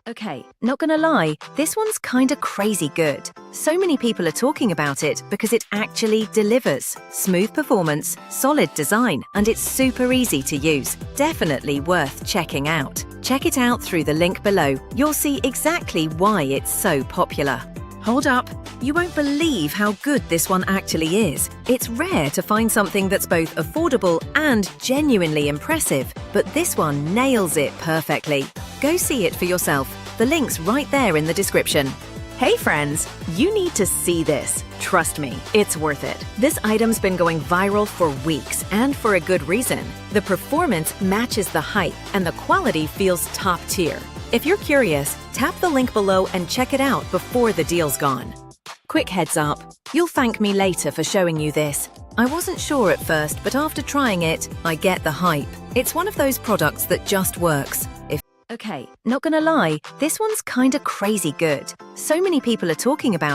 Okay, not gonna lie, this one's kinda crazy good. So many people are talking about it because it actually delivers. Smooth performance, solid design, and it's super easy to use. Definitely worth checking out. Check it out through the link below. You'll see exactly why it's so popular. Hold up, you won't believe how good this one actually is. It's rare to find something that's both affordable and genuinely impressive, but this one nails it perfectly. Go see it for yourself. The link's right there in the description. Hey friends, you need to see this. Trust me, it's worth it. This item's been going viral for weeks, and for a good reason. The performance matches the hype, and the quality feels top tier. If you're curious, tap the link below and check it out before the deal's gone. Quick heads up, you'll thank me later for showing you this. I wasn't sure at first, but after trying it, I get the hype. It's one of those products that just works. Okay, not gonna lie, this one's kinda crazy good. So many people are talking about